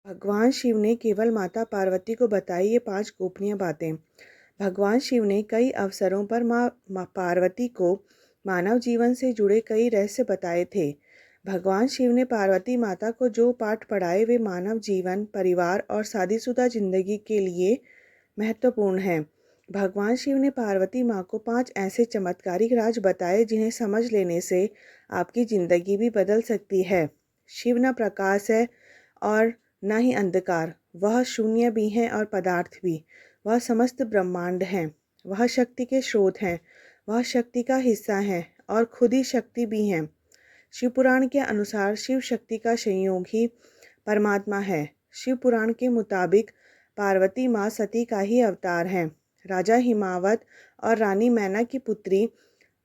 भगवान शिव ने केवल माता पार्वती को बताई ये 5 गोपनीय बातें। भगवान शिव ने कई अवसरों पर माँ पार्वती को मानव जीवन से जुड़े कई रहस्य बताए थे। भगवान शिव ने पार्वती माता को जो पाठ पढ़ाए वे मानव जीवन, परिवार और शादीशुदा जिंदगी के लिए महत्वपूर्ण हैं। भगवान शिव ने पार्वती माँ को 5 ऐसे चमत्कारिक राज बताए जिन्हें समझ लेने से आपकी ज़िंदगी भी बदल सकती है। शिव न प्रकाश है और न ही अंधकार, वह शून्य भी हैं और पदार्थ भी। वह समस्त ब्रह्मांड हैं, वह शक्ति के स्रोत हैं, वह शक्ति का हिस्सा हैं और खुद ही शक्ति भी हैं। शिव पुराण के अनुसार शिव शक्ति का संयोग ही परमात्मा है। शिव पुराण के मुताबिक पार्वती माँ सती का ही अवतार हैं। राजा हिमावत और रानी मैना की पुत्री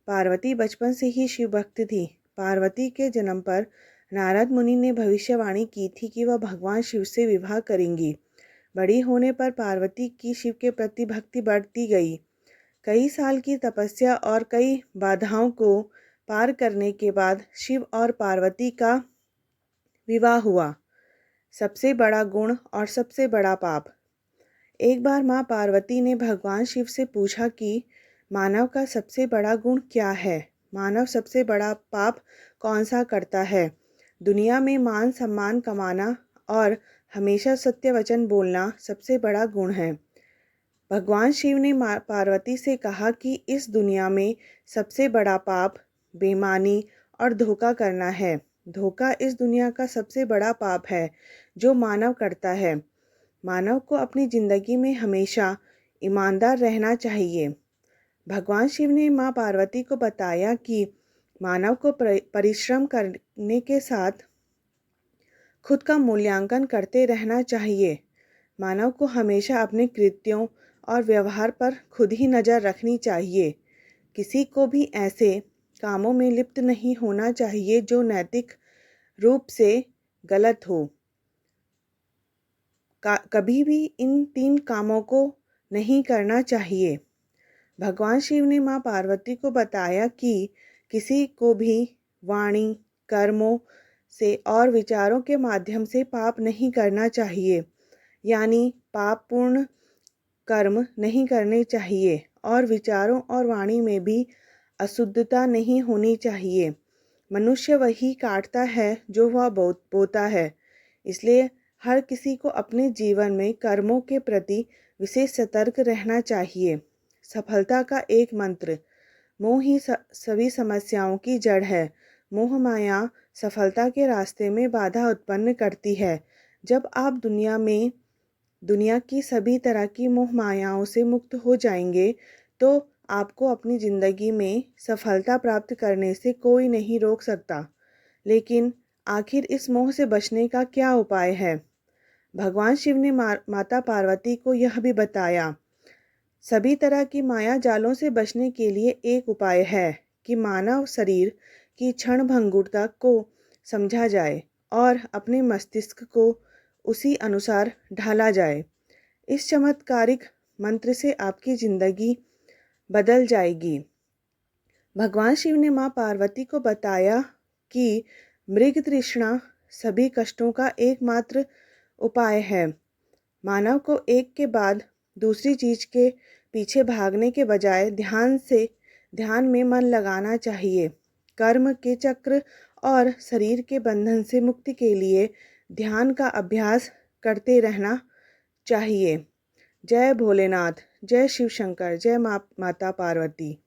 पार्वती बचपन से ही शिव भक्त थी। पार्वती के जन्म पर नारद मुनि ने भविष्यवाणी की थी कि वह भगवान शिव से विवाह करेंगी। बड़ी होने पर पार्वती की शिव के प्रति भक्ति बढ़ती गई। कई साल की तपस्या और कई बाधाओं को पार करने के बाद शिव और पार्वती का विवाह हुआ। सबसे बड़ा गुण और सबसे बड़ा पाप। एक बार माँ पार्वती ने भगवान शिव से पूछा कि मानव का सबसे बड़ा गुण क्या है? मानव सबसे बड़ा पाप कौन सा करता है? दुनिया में मान सम्मान कमाना और हमेशा सत्य वचन बोलना सबसे बड़ा गुण है। भगवान शिव ने पार्वती से कहा कि इस दुनिया में सबसे बड़ा पाप बेईमानी और धोखा करना है। धोखा इस दुनिया का सबसे बड़ा पाप है जो मानव करता है। मानव को अपनी ज़िंदगी में हमेशा ईमानदार रहना चाहिए। भगवान शिव ने माँ पार्वती को बताया कि मानव को परिश्रम करने के साथ खुद का मूल्यांकन करते रहना चाहिए। मानव को हमेशा अपने कृत्यों और व्यवहार पर खुद ही नज़र रखनी चाहिए। किसी को भी ऐसे कामों में लिप्त नहीं होना चाहिए जो नैतिक रूप से गलत हो। कभी भी इन 3 कामों को नहीं करना चाहिए। भगवान शिव ने माँ पार्वती को बताया कि किसी को भी वाणी, कर्मों से और विचारों के माध्यम से पाप नहीं करना चाहिए, यानी पापपूर्ण कर्म नहीं करने चाहिए और विचारों और वाणी में भी अशुद्धता नहीं होनी चाहिए। मनुष्य वही काटता है जो वह बोता है। इसलिए हर किसी को अपने जीवन में कर्मों के प्रति विशेष सतर्क रहना चाहिए। सफलता का एक मंत्र। मोह ही सभी समस्याओं की जड़ है। मोह माया सफलता के रास्ते में बाधा उत्पन्न करती है। जब आप दुनिया की सभी तरह की मोह मायाओं से मुक्त हो जाएंगे तो आपको अपनी ज़िंदगी में सफलता प्राप्त करने से कोई नहीं रोक सकता। लेकिन आखिर इस मोह से बचने का क्या उपाय है? भगवान शिव ने माता पार्वती को यह भी बताया। सभी तरह की माया जालों से बचने के लिए एक उपाय है कि मानव शरीर की क्षण भंगुरता को समझा जाए और अपने मस्तिष्क को उसी अनुसार ढाला जाए। इस चमत्कारिक मंत्र से आपकी ज़िंदगी बदल जाएगी। भगवान शिव ने माँ पार्वती को बताया कि मृग तृष्णा सभी कष्टों का एकमात्र उपाय है। मानव को एक के बाद दूसरी चीज़ के पीछे भागने के बजाय ध्यान में मन लगाना चाहिए। कर्म के चक्र और शरीर के बंधन से मुक्ति के लिए ध्यान का अभ्यास करते रहना चाहिए। जय भोलेनाथ, जय शिव शंकर, जय माता पार्वती।